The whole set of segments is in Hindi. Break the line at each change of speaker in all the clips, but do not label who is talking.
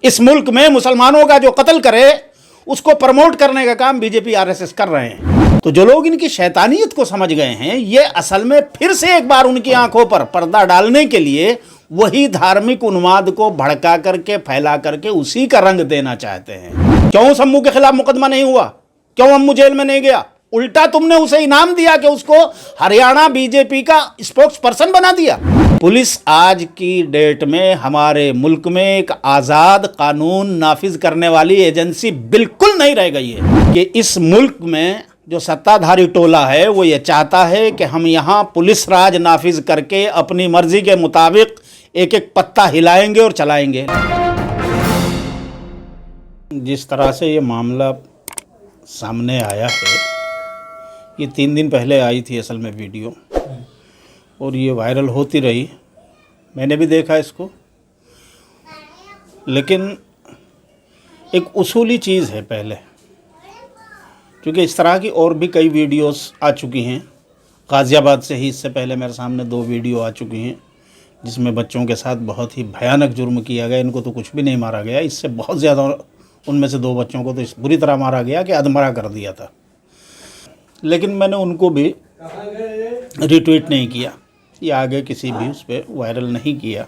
इस मुल्क में मुसलमानों का जो कत्ल करे उसको प्रमोट करने का काम बीजेपी आरएसएस कर रहे हैं। तो जो लोग इनकी शैतानियत को समझ गए हैं, ये असल में फिर से एक बार उनकी आंखों पर पर्दा डालने के लिए वही धार्मिक उन्माद को भड़का करके फैला करके उसी का रंग देना चाहते हैं। क्यों शम्मू के खिलाफ मुकदमा नहीं हुआ? क्यों अम्मू जेल में नहीं गया? उल्टा तुमने उसे इनाम दिया कि उसको हरियाणा बीजेपी का स्पोक्स पर्सन बना दिया। पुलिस आज की डेट में हमारे मुल्क में एक आज़ाद कानून नाफिज करने वाली एजेंसी बिल्कुल नहीं रह गई है कि इस मुल्क में जो सत्ताधारी टोला है वो ये चाहता है कि हम यहाँ पुलिस राज नाफिज करके अपनी मर्जी के मुताबिक एक एक पत्ता हिलाएंगे और चलाएंगे। जिस तरह से ये मामला सामने आया है, ये 3 दिन पहले आई थी असल में वीडियो, और ये वायरल होती रही। मैंने भी देखा इसको, लेकिन एक उसूली चीज़ है पहले, क्योंकि इस तरह की और भी कई वीडियोस आ चुकी हैं। गाज़ियाबाद से ही इससे पहले मेरे सामने 2 वीडियो आ चुकी हैं जिसमें बच्चों के साथ बहुत ही भयानक जुर्म किया गया। इनको तो कुछ भी नहीं मारा गया, इससे बहुत ज़्यादा उनमें से 2 बच्चों को तो इस बुरी तरह मारा गया कि अधमरा कर दिया था। लेकिन मैंने उनको भी रिट्वीट नहीं किया या आगे किसी भी उस पर वायरल नहीं किया,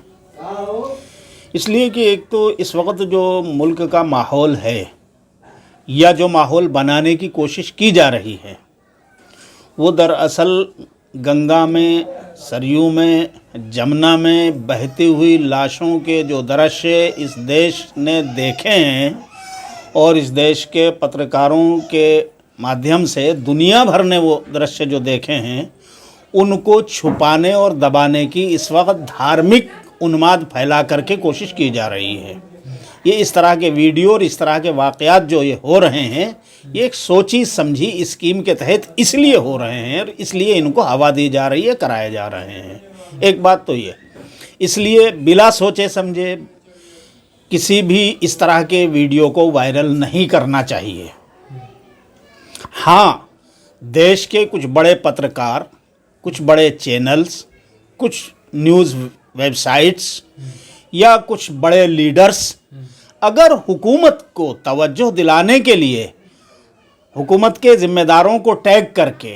इसलिए कि एक तो इस वक्त जो मुल्क का माहौल है या जो माहौल बनाने की कोशिश की जा रही है वो दरअसल गंगा में, सरयू में, जमुना में बहती हुई लाशों के जो दृश्य इस देश ने देखे हैं और इस देश के पत्रकारों के माध्यम से दुनिया भर ने वो दृश्य जो देखे हैं, उनको छुपाने और दबाने की इस वक्त धार्मिक उन्माद फैला करके कोशिश की जा रही है। ये इस तरह के वीडियो और इस तरह के वाक़यात जो ये हो रहे हैं, ये एक सोची समझी स्कीम के तहत इसलिए हो रहे हैं और इसलिए इनको हवा दी जा रही है, कराए जा रहे हैं। एक बात तो ये, इसलिए बिला सोचे समझे किसी भी इस तरह के वीडियो को वायरल नहीं करना चाहिए। हाँ, देश के कुछ बड़े पत्रकार, कुछ बड़े चैनल्स, कुछ न्यूज़ वेबसाइट्स या कुछ बड़े लीडर्स अगर हुकूमत को तवज्जो दिलाने के लिए हुकूमत के ज़िम्मेदारों को टैग करके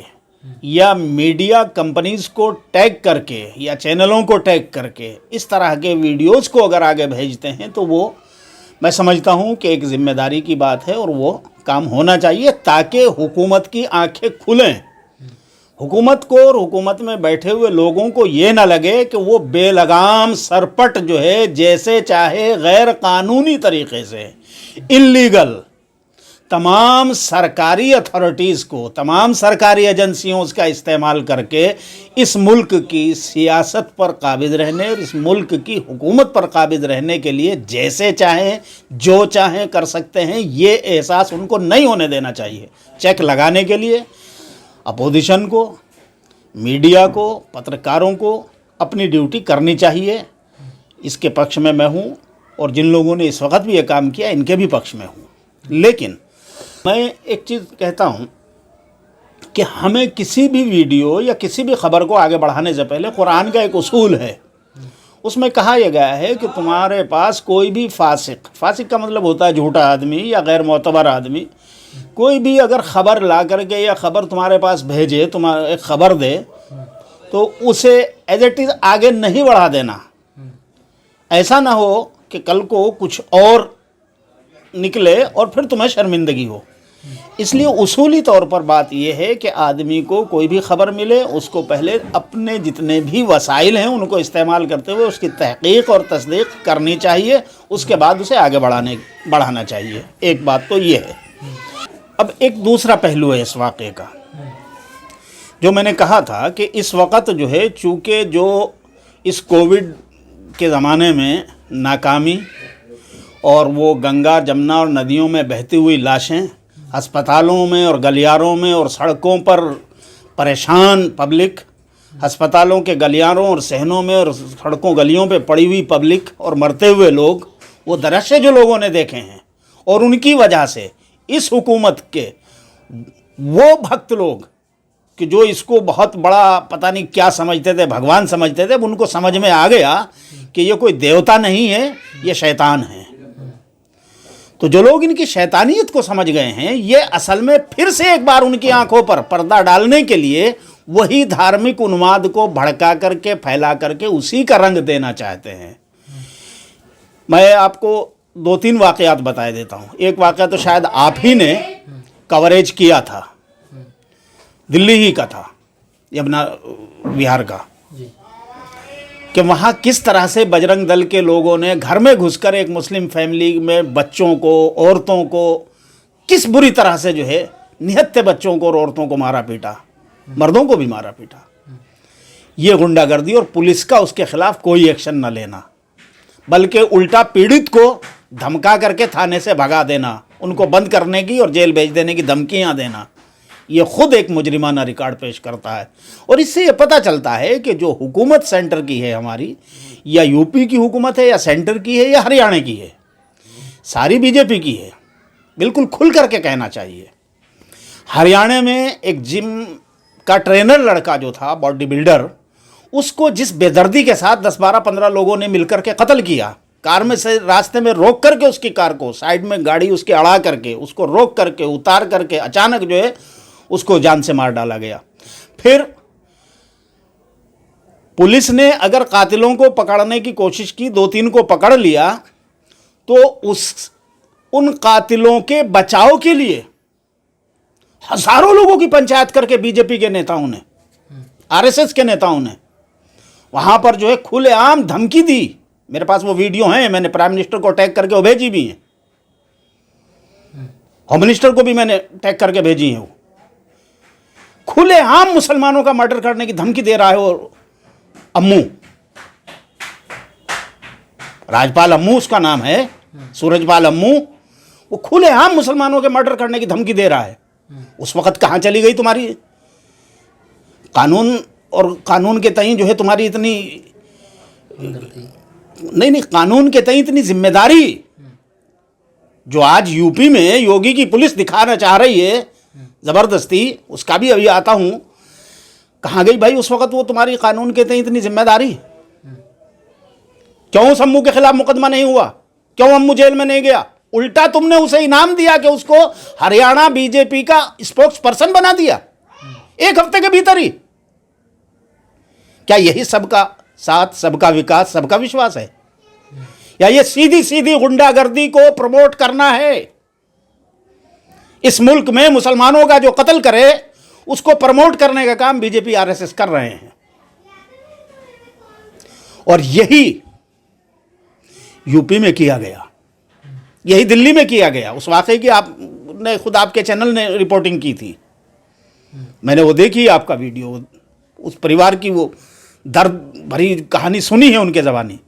या मीडिया कंपनीज़ को टैग करके या चैनलों को टैग करके इस तरह के वीडियोस को अगर आगे भेजते हैं, तो वो मैं समझता हूँ कि एक ज़िम्मेदारी की बात है और वो काम होना चाहिए ताकि हुकूमत की आंखें खुलें। हुकूमत को और हुकूमत में बैठे हुए लोगों को ये ना लगे कि वो बेलगाम सरपट जो है जैसे चाहे गैर कानूनी तरीक़े से इल्लीगल तमाम सरकारी अथॉरिटीज़ को, तमाम सरकारी एजेंसियों का इस्तेमाल करके इस मुल्क की सियासत पर काबिज़ रहने और इस मुल्क की हुकूमत पर काबिज़ रहने के लिए जैसे चाहें जो चाहें कर सकते हैं, ये एहसास उनको नहीं होने देना चाहिए। चेक लगाने के लिए अपोजिशन को, मीडिया को, पत्रकारों को अपनी ड्यूटी करनी चाहिए। इसके पक्ष में मैं हूँ और जिन लोगों ने इस वक्त भी ये काम किया इनके भी पक्ष में हूँ। लेकिन मैं एक चीज़ कहता हूँ कि हमें किसी भी वीडियो या किसी भी खबर को आगे बढ़ाने से पहले कुरान का एक उसूल है, उसमें कहा यह गया है कि तुम्हारे पास कोई भी फासिक का मतलब होता है झूठा आदमी या गैर मोतबर आदमी, कोई भी अगर ख़बर ला करके या ख़बर तुम्हारे पास भेजे, तुम्हारे खबर दे, तो उसे एज इट इज़ आगे नहीं बढ़ा देना। ऐसा ना हो कि कल को कुछ और निकले और फिर तुम्हें शर्मिंदगी हो। इसलिए उसूली तौर पर बात यह है कि आदमी को कोई भी खबर मिले, उसको पहले अपने जितने भी वसाइल हैं उनको इस्तेमाल करते हुए उसकी तहक़ीक़ और तस्दीक़ करनी चाहिए, उसके बाद उसे आगे बढ़ाना चाहिए। एक बात तो ये है। अब एक दूसरा पहलू है इस वाक़े का, जो मैंने कहा था कि इस वक्त जो है, चूँकि जो इस कोविड के ज़माने में नाकामी और वो गंगा, जमुना और नदियों में बहती हुई लाशें, अस्पतालों में और गलियारों में और सड़कों पर परेशान पब्लिक, अस्पतालों के गलियारों और सहनों में और सड़कों गलियों पे पड़ी हुई पब्लिक और मरते हुए लोग, वो दृश्य जो लोगों ने देखे हैं और उनकी वजह से इस हुकूमत के वो भक्त लोग कि जो इसको बहुत बड़ा पता नहीं क्या समझते थे, भगवान समझते थे, उनको समझ में आ गया कि ये कोई देवता नहीं है, ये शैतान है। तो जो लोग इनकी शैतानियत को समझ गए हैं, ये असल में फिर से एक बार उनकी आंखों पर पर्दा डालने के लिए वही धार्मिक उन्माद को भड़का करके, फैला करके उसी का रंग देना चाहते हैं। मैं आपको 2-3 वाक़यात बता देता हूँ। एक वाक़या तो शायद आप ही ने कवरेज किया था, दिल्ली ही का था, यमुना विहार का, कि वहाँ किस तरह से बजरंग दल के लोगों ने घर में घुसकर एक मुस्लिम फैमिली में बच्चों को, औरतों को, किस बुरी तरह से जो है निहत्थे बच्चों को और औरतों को मारा पीटा, मर्दों को भी मारा पीटा। ये गुंडागर्दी, और पुलिस का उसके खिलाफ कोई एक्शन न लेना, बल्कि उल्टा पीड़ित को धमका करके थाने से भगा देना, उनको बंद करने की और जेल भेज देने की धमकियाँ देना, ये खुद एक मुजरिमाना रिकॉर्ड पेश करता है। और इससे ये पता चलता है कि जो हुकूमत सेंटर की है हमारी, या यूपी की हुकूमत है, या सेंटर की है, या हरियाणा की है, सारी बीजेपी की है। बिल्कुल खुल करके कहना चाहिए। हरियाणा में एक जिम का ट्रेनर लड़का जो था, बॉडी बिल्डर, उसको जिस बेदर्दी के साथ 10-12-15 लोगों ने मिलकर के कत्ल किया, कार में से रास्ते में रोक करके उसकी कार को, साइड में गाड़ी उसके अड़ा करके, उसको रोक करके, उतार करके अचानक जो है उसको जान से मार डाला गया। फिर पुलिस ने अगर कातिलों को पकड़ने की कोशिश की, 2-3 को पकड़ लिया, तो उन कातिलों के बचाव के लिए हजारों लोगों की पंचायत करके बीजेपी के नेताओं ने, आरएसएस के नेताओं ने वहां पर जो है खुलेआम धमकी दी। मेरे पास वो वीडियो हैं, मैंने प्राइम मिनिस्टर को टैग करके वो भेजी भी हैं, होम मिनिस्टर को भी मैंने टैग करके भेजी है। वो खुलेआम मुसलमानों का मर्डर करने की धमकी दे रहा है। वो अम्मू, राजपाल अम्मू उसका नाम है, सूरजपाल अम्मू, वो खुलेआम मुसलमानों के मर्डर करने की धमकी दे रहा है। उस वक्त कहाँ चली गई तुम्हारी कानून, और कानून के तई जो है तुम्हारी इतनी नहीं, कानून के तई इतनी जिम्मेदारी जो आज यूपी में योगी की पुलिस दिखाना चाह रही है जबरदस्ती, उसका भी अभी आता हूं। कहाँ गई भाई उस वक्त वो तुम्हारी कानून के तई इतनी जिम्मेदारी? क्यों उस अम्मू के खिलाफ मुकदमा नहीं हुआ? क्यों अम्मू जेल में नहीं गया? उल्टा तुमने उसे इनाम दिया कि उसको हरियाणा बीजेपी का स्पोक्स पर्सन बना दिया 1 हफ्ते के भीतर ही। क्या यही सबका साथ, सबका विकास, सबका विश्वास है? या ये सीधी सीधी गुंडागर्दी को प्रमोट करना है? इस मुल्क में मुसलमानों का जो कत्ल करे उसको प्रमोट करने का काम बीजेपी आरएसएस कर रहे हैं। और यही यूपी में किया गया, यही दिल्ली में किया गया। उस वाकये की आपने खुद, आपके चैनल ने रिपोर्टिंग की थी, मैंने वो देखी आपका वीडियो। उस परिवार की वो दर्द भरी कहानी सुनी है उनके ज़बानी।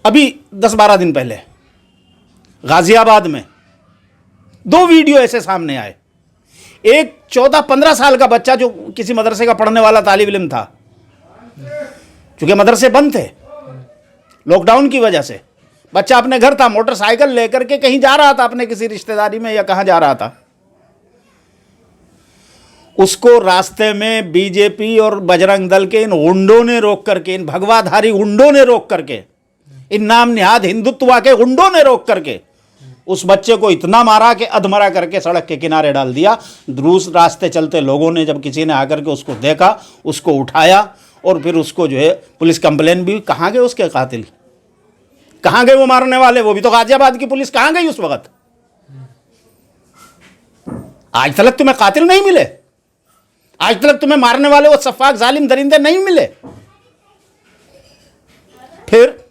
अभी 10-12 दिन पहले गाजियाबाद में 2 वीडियो ऐसे सामने आए। एक 14-15 साल का बच्चा जो किसी मदरसे का पढ़ने वाला तालिब इल्म था, चूंकि मदरसे बंद थे लॉकडाउन की वजह से, बच्चा अपने घर था, मोटरसाइकिल लेकर के कहीं जा रहा था, अपने किसी रिश्तेदारी में या कहाँ जा रहा था। उसको रास्ते में बीजेपी और बजरंग दल के इन गुंडों ने रोक करके, इन भगवाधारी गुंडों ने रोक करके, इन नाम निहाद हिंदुत्व के गुंडों ने रोक करके उस बच्चे को इतना मारा कि अधमरा करके सड़क के किनारे डाल दिया। दूसरे रास्ते चलते लोगों ने, जब किसी ने आकर के उसको देखा, उसको उठाया और फिर उसको जो है पुलिस कंप्लेन भी। कहाँ गए उसके कातिल? कहाँ गए वो मारने वाले? वो भी तो गाजियाबाद की पुलिस कहाँ गई उस वक्त? आज तक तुम्हें कातिल नहीं मिले? आज तक तुम्हें मारने वाले वो सफाक जालिम दरिंदे नहीं मिले? फिर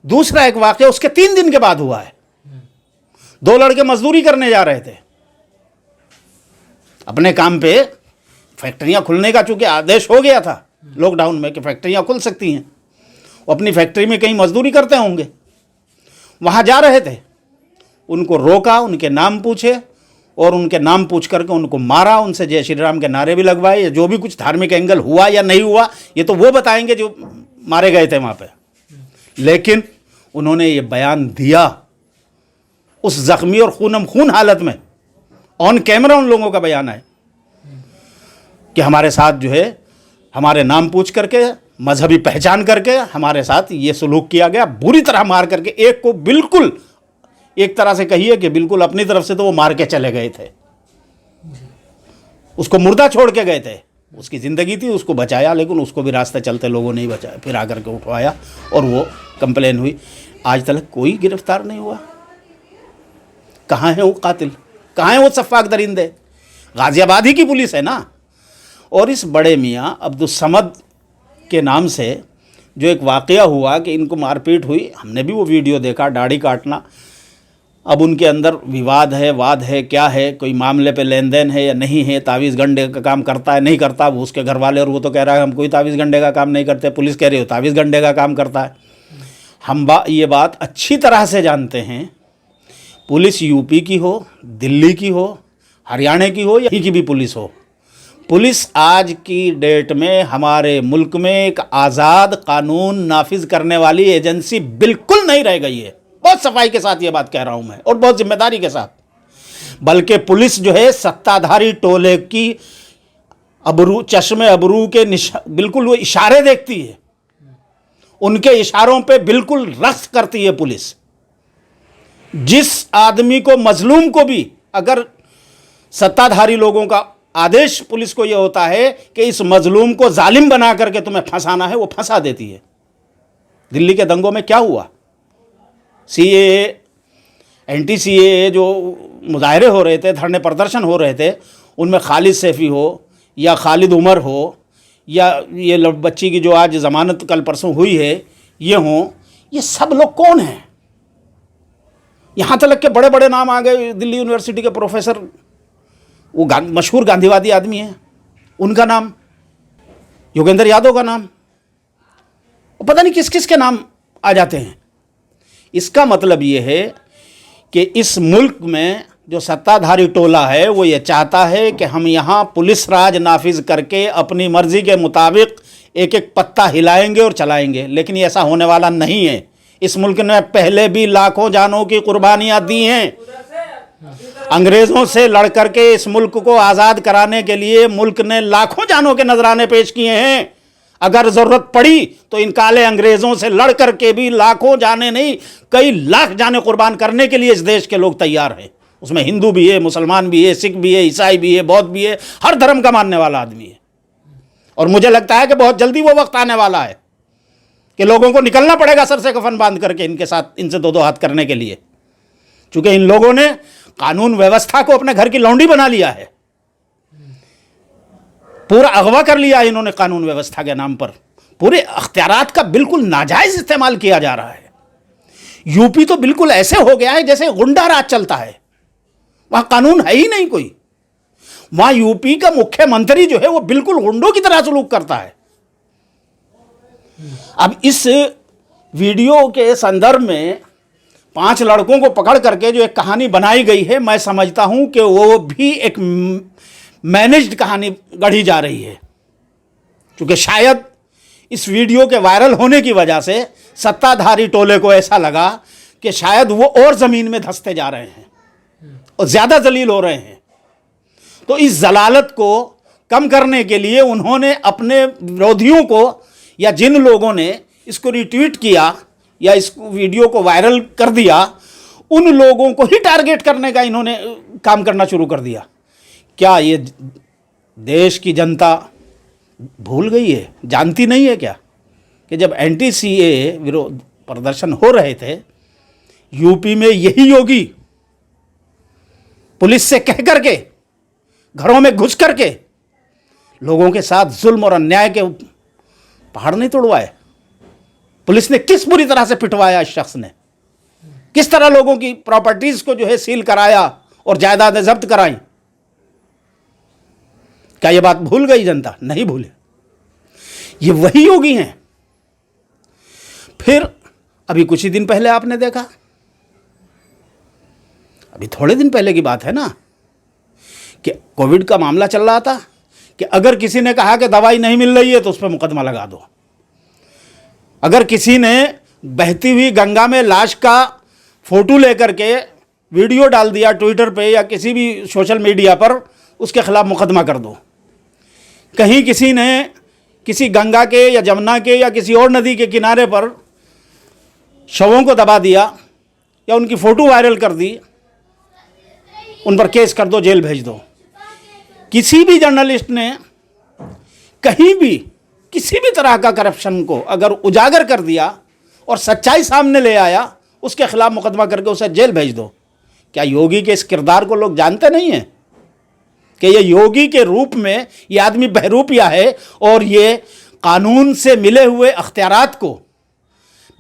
दूसरा एक वाकया उसके 3 दिन के बाद हुआ है। 2 लड़के मजदूरी करने जा रहे थे अपने काम पे। फैक्ट्रियां खुलने का चूंकि आदेश हो गया था लॉकडाउन में कि फैक्ट्रियां खुल सकती हैं, वो अपनी फैक्ट्री में कहीं मजदूरी करते होंगे, वहां जा रहे थे। उनको रोका, उनके नाम पूछे और उनके नाम पूछ करके उनको मारा। उनसे जय श्री राम के नारे भी लगवाए। जो भी कुछ धार्मिक एंगल हुआ या नहीं हुआ ये तो वो बताएंगे जो मारे गए थे वहाँ पे। लेकिन उन्होंने ये बयान दिया उस जख्मी और खूनम खून हालत में, ऑन कैमरा उन लोगों का बयान है कि हमारे साथ जो है हमारे नाम पूछ करके मजहबी पहचान करके हमारे साथ ये सलूक किया गया, बुरी तरह मार करके। एक को बिल्कुल, एक तरह से कहिए कि बिल्कुल अपनी तरफ से तो वो मार के चले गए थे, उसको मुर्दा छोड़ के गए थे। उसकी ज़िंदगी थी, उसको बचाया, लेकिन उसको भी रास्ते चलते लोगों ने ही बचाया, फिर आकर के उठवाया और वो कंप्लेन हुई। आज तक कोई गिरफ्तार नहीं हुआ। कहाँ है वो कातिल, कहाँ है वो सफ़ाक दरिंदे? गाज़ियाबाद ही की पुलिस है ना। और इस बड़े मियाँ अब्दुल समद के नाम से जो एक वाक़या हुआ कि इनको मारपीट हुई, हमने भी वो वीडियो देखा, दाढ़ी काटना। अब उनके अंदर विवाद है, वाद है, क्या है, कोई मामले पे लेन देन है या नहीं है, तावीज़ गंडे का काम करता है नहीं करता, वो उसके घर वाले, और वो तो कह रहा है हम कोई तावीज़ गंडे का काम नहीं करते, पुलिस कह रही हो तावीज़ गंडे का काम करता है। हम ये बात अच्छी तरह से जानते हैं, पुलिस यूपी की हो, दिल्ली की हो, हरियाणा की हो, यहीं की भी पुलिस हो, पुलिस आज की डेट में हमारे मुल्क में एक आज़ाद कानून नाफिज करने वाली एजेंसी बिल्कुल नहीं रह गई है। बहुत सफाई के साथ ये बात कह रहा हूं मैं, और बहुत जिम्मेदारी के साथ। बल्कि पुलिस जो है सत्ताधारी टोले की अबरू, चश्मे अबरू के बिल्कुल वो इशारे देखती है, उनके इशारों पे बिल्कुल रक्स करती है पुलिस। जिस आदमी को, मजलूम को भी, अगर सत्ताधारी लोगों का आदेश पुलिस को यह होता है कि इस मजलूम को जालिम बना करके तुम्हें फंसाना है, वो फंसा देती है। दिल्ली के दंगों में क्या हुआ? सीएए, एंटी सीएए जो मुजाहरे हो रहे थे, धरने प्रदर्शन हो रहे थे, उनमें खालिद सैफी हो या खालिद उमर हो या ये बच्ची की जो आज ज़मानत कल परसों हुई है ये हो, ये सब लोग कौन हैं? यहाँ तक के बड़े बड़े नाम आ गए। दिल्ली यूनिवर्सिटी के प्रोफेसर, वो मशहूर गांधीवादी आदमी हैं, उनका नाम, योगेंद्र यादव का नाम, पता नहीं किस किस के नाम आ जाते हैं। इसका मतलब ये है कि इस मुल्क में जो सत्ताधारी टोला है वो ये चाहता है कि हम यहाँ पुलिस राज नाफिज करके अपनी मर्जी के मुताबिक एक एक पत्ता हिलाएंगे और चलाएंगे, लेकिन ये ऐसा होने वाला नहीं है। इस मुल्क ने पहले भी लाखों जानों की कुर्बानियाँ दी हैं। अंग्रेज़ों से लड़ करके इस मुल्क को आज़ाद कराने के लिए मुल्क ने लाखों जानों के नजराने पेश किए हैं। अगर ज़रूरत पड़ी तो इन काले अंग्रेज़ों से लड़ करके भी लाखों जाने नहीं, कई लाख जाने कुर्बान करने के लिए इस देश के लोग तैयार हैं। उसमें हिंदू भी है, मुसलमान भी है, सिख भी है, ईसाई भी है, बौद्ध भी है, हर धर्म का मानने वाला आदमी है। और मुझे लगता है कि बहुत जल्दी वो वक्त आने वाला है कि लोगों को निकलना पड़ेगा सर से कफन बांध करके इनके साथ, इनसे दो दो हाथ करने के लिए, क्योंकि इन लोगों ने कानून व्यवस्था को अपने घर की लौंडी बना लिया है। पूरा अगवा कर लिया है इन्होंने कानून व्यवस्था के नाम पर। पूरे अख्तियारात का बिल्कुल नाजायज इस्तेमाल किया जा रहा है। यूपी तो बिल्कुल ऐसे हो गया है जैसे गुंडा राज चलता है, वहां कानून है ही नहीं कोई। वहां यूपी का मुख्यमंत्री जो है वो बिल्कुल गुंडों की तरह सलूक करता है। अब इस वीडियो के संदर्भ में 5 लड़कों को पकड़ करके जो एक कहानी बनाई गई है, मैं समझता हूं कि वो भी एक मैनेज्ड कहानी गढ़ी जा रही है, क्योंकि शायद इस वीडियो के वायरल होने की वजह से सत्ताधारी टोले को ऐसा लगा कि शायद वो और ज़मीन में धंसते जा रहे हैं और ज़्यादा जलील हो रहे हैं। तो इस जलालत को कम करने के लिए उन्होंने अपने विरोधियों को, या जिन लोगों ने इसको रिट्वीट किया या इस वीडियो को वायरल कर दिया, उन लोगों को ही टारगेट करने का इन्होंने काम करना शुरू कर दिया। क्या ये देश की जनता भूल गई है, जानती नहीं है क्या कि जब एंटी सीएए विरोध प्रदर्शन हो रहे थे यूपी में, यही योगी पुलिस से कह करके घरों में घुस करके लोगों के साथ जुल्म और अन्याय के पहाड़ नहीं तोड़वाए? पुलिस ने किस बुरी तरह से पिटवाया इस शख्स ने, किस तरह लोगों की प्रॉपर्टीज को जो है सील कराया और जायदादें जब्त कराई। क्या यह बात भूल गई जनता? नहीं भूले। ये वही योगी हैं। फिर अभी कुछ ही दिन पहले आपने देखा, अभी थोड़े दिन पहले की बात है ना, कि कोविड का मामला चल रहा था कि अगर किसी ने कहा कि दवाई नहीं मिल रही है तो उस पर मुकदमा लगा दो। अगर किसी ने बहती हुई गंगा में लाश का फोटो लेकर के वीडियो डाल दिया ट्विटर पे या किसी भी सोशल मीडिया पर, उसके खिलाफ मुकदमा कर दो। कहीं किसी ने किसी गंगा के या जमुना के या किसी और नदी के किनारे पर शवों को दबा दिया या उनकी फ़ोटो वायरल कर दी, उन पर केस कर दो, जेल भेज दो। किसी भी जर्नलिस्ट ने कहीं भी किसी भी तरह का करप्शन को अगर उजागर कर दिया और सच्चाई सामने ले आया, उसके खिलाफ मुकदमा करके उसे जेल भेज दो। क्या योगी के इस किरदार को लोग जानते नहीं हैं कि ये योगी के रूप में ये आदमी बहरूपिया है और ये कानून से मिले हुए अख्तियारात को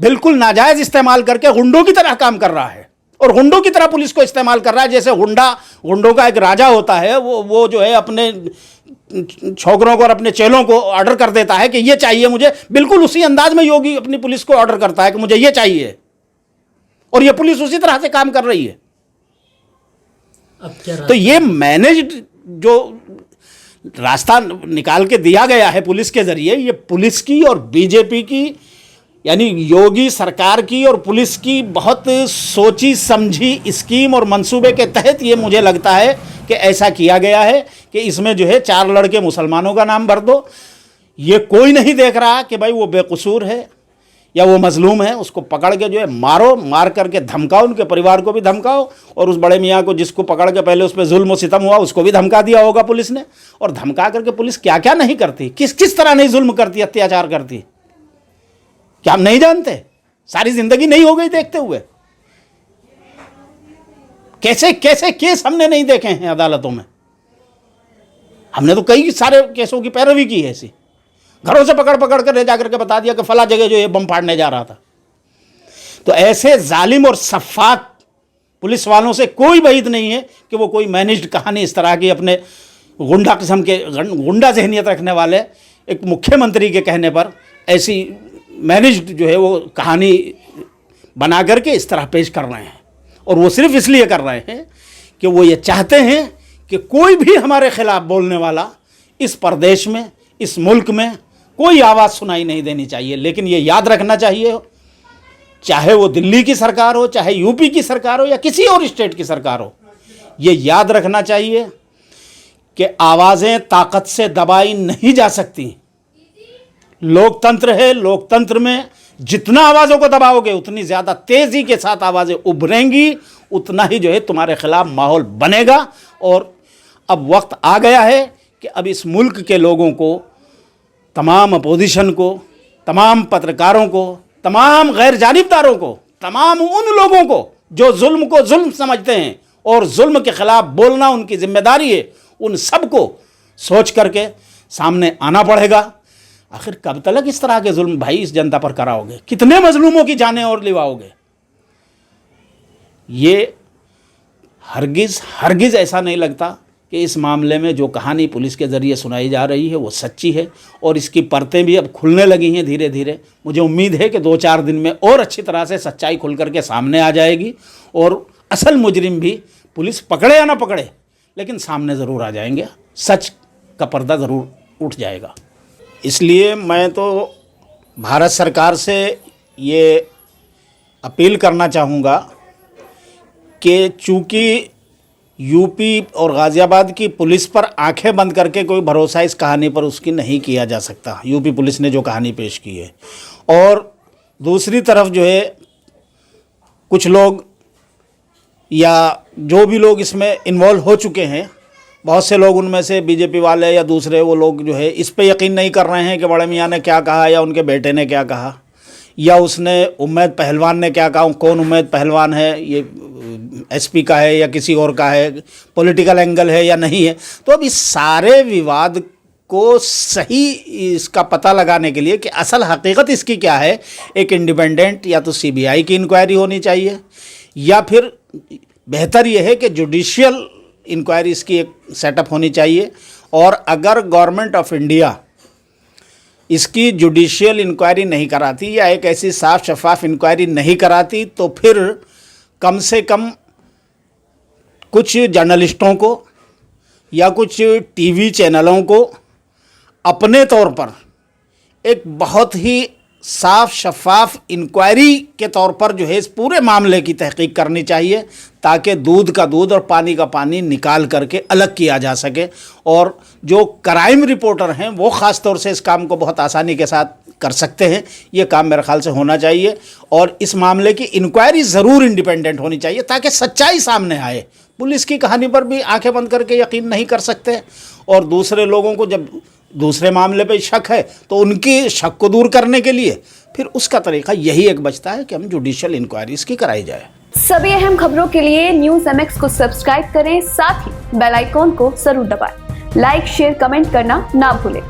बिल्कुल नाजायज़ इस्तेमाल करके गुंडों की तरह काम कर रहा है और गुंडों की तरह पुलिस को इस्तेमाल कर रहा है। जैसे गुंडों का एक राजा होता है, वो जो है अपने छोकरों को और अपने चेलों को ऑर्डर कर देता है कि ये चाहिए मुझे, बिल्कुल उसी अंदाज में योगी अपनी पुलिस को ऑर्डर करता है कि मुझे ये चाहिए, और ये पुलिस उसी तरह से काम कर रही है।
अब क्या
तो ये मैनेज्ड जो रास्ता निकाल के दिया गया है पुलिस के जरिए, ये पुलिस की और बीजेपी की यानी योगी सरकार की और पुलिस की बहुत सोची समझी स्कीम और मंसूबे के तहत ये मुझे लगता है कि ऐसा किया गया है कि इसमें जो है 4 लड़के मुसलमानों का नाम भर दो। ये कोई नहीं देख रहा कि भाई वो बेकसूर है या वो मजलूम है, उसको पकड़ के जो है मारो, मार करके धमकाओ, उनके परिवार को भी धमकाओ, और उस बड़े मियाँ को जिसको पकड़ के पहले उस पर जुल्म और सितम हुआ उसको भी धमका दिया होगा पुलिस ने। और धमका करके पुलिस क्या क्या नहीं करती, किस किस तरह नहीं जुल्म करती, अत्याचार करती, क्या हम नहीं जानते? सारी जिंदगी नहीं हो गई देखते हुए? कैसे कैसे केस हमने नहीं देखे हैं अदालतों में? हमने तो कई सारे केसों की पैरवी की है ऐसी, घरों से पकड़ पकड़ कर ले जाकर के बता दिया कि फला जगह जो ये बम फाड़ने जा रहा था। तो ऐसे जालिम और सफाक पुलिस वालों से कोई बैद नहीं है कि वो कोई मैनेज्ड कहानी इस तरह की अपने गुंडा किस्म के गुंडा जहनियत रखने वाले एक मुख्यमंत्री के कहने पर ऐसी मैनेज्ड जो है वो कहानी बना करके इस तरह पेश कर रहे हैं। और वो सिर्फ इसलिए कर रहे हैं कि वो ये चाहते हैं कि कोई भी हमारे खिलाफ बोलने वाला इस प्रदेश में, इस मुल्क में कोई आवाज़ सुनाई नहीं देनी चाहिए। लेकिन ये याद रखना चाहिए, चाहे वो दिल्ली की सरकार हो, चाहे यूपी की सरकार हो या किसी और स्टेट की सरकार हो, ये याद रखना चाहिए कि आवाज़ें ताकत से दबाई नहीं जा सकती। लोकतंत्र है, लोकतंत्र में जितना आवाज़ों को दबाओगे उतनी ज़्यादा तेज़ी के साथ आवाज़ें उभरेंगी, उतना ही जो है तुम्हारे खिलाफ माहौल बनेगा। और अब वक्त आ गया है कि अब इस मुल्क के लोगों को, तमाम अपोजिशन को, तमाम पत्रकारों को, तमाम गैर जानिबदारों को, तमाम उन लोगों को जो जुल्म को जुल्म समझते हैं और जुल्म के ख़िलाफ़ बोलना उनकी जिम्मेदारी है, उन सब को सोच करके सामने आना पड़ेगा। आखिर कब तक इस तरह के जुल्म भाई इस जनता पर कराओगे? कितने मजलूमों की जानें और लिवाओगे? ये हरगिज़ ऐसा नहीं लगता कि इस मामले में जो कहानी पुलिस के ज़रिए सुनाई जा रही है वो सच्ची है, और इसकी परतें भी अब खुलने लगी हैं धीरे धीरे। मुझे उम्मीद है कि 2-4 दिन में और अच्छी तरह से सच्चाई खुल करके सामने आ जाएगी और असल मुजरिम भी पुलिस पकड़े या ना पकड़े लेकिन सामने ज़रूर आ जाएंगे, सच का पर्दा ज़रूर उठ जाएगा। इसलिए मैं तो भारत सरकार से ये अपील करना चाहूँगा कि चूँकि यूपी और गाज़ियाबाद की पुलिस पर आंखें बंद करके कोई भरोसा इस कहानी पर उसकी नहीं किया जा सकता, यूपी पुलिस ने जो कहानी पेश की है। और दूसरी तरफ जो है कुछ लोग या जो भी लोग इसमें इन्वॉल्व हो चुके हैं, बहुत से लोग उनमें से बीजेपी वाले या दूसरे वो लोग जो है इस पे यकीन नहीं कर रहे हैं कि बड़े मियाँ ने क्या कहा या उनके बेटे ने क्या कहा या उसने उम्मैद पहलवान ने क्या कहा। कौन उम्मैद पहलवान है, ये एसपी का है या किसी और का है, पॉलिटिकल एंगल है या नहीं है। तो अब इस सारे विवाद को सही इसका पता लगाने के लिए कि असल हकीकत इसकी क्या है, एक इंडिपेंडेंट या तो सीबीआई की इंक्वायरी होनी चाहिए या फिर बेहतर यह है कि जुडिशियल इंक्वायरी इसकी एक सेटअप होनी चाहिए। और अगर गवर्नमेंट ऑफ इंडिया इसकी जुडिशियल इंक्वायरी नहीं कराती या एक ऐसी साफ शफाफ इंक्वायरी नहीं कराती तो फिर कम से कम कुछ जर्नलिस्टों को या कुछ टीवी चैनलों को अपने तौर पर एक बहुत ही साफ शफाफ इंक्वायरी के तौर पर जो है इस पूरे मामले की तहकीक करनी चाहिए, ताकि दूध का दूध और पानी का पानी निकाल करके अलग किया जा सके। और जो क्राइम रिपोर्टर हैं वो ख़ास तौर से इस काम को बहुत आसानी के साथ कर सकते हैं। ये काम मेरे ख्याल से होना चाहिए और इस मामले की इंक्वायरी ज़रूर इंडिपेंडेंट होनी चाहिए, ताकि सच्चाई सामने आए। पुलिस की कहानी पर भी आंखें बंद करके यकीन नहीं कर सकते। और दूसरे लोगों को जब दूसरे मामले पे शक है तो उनकी शक को दूर करने के लिए फिर उसका तरीका यही एक बचता है कि हम जुडिशियल इंक्वायरी इसकी कराई जाए।
सभी अहम खबरों के लिए न्यूज़ MX को सब्सक्राइब करें, साथ ही बेल आइकॉन को जरूर दबाएं। लाइक, शेयर, कमेंट करना ना भूलें।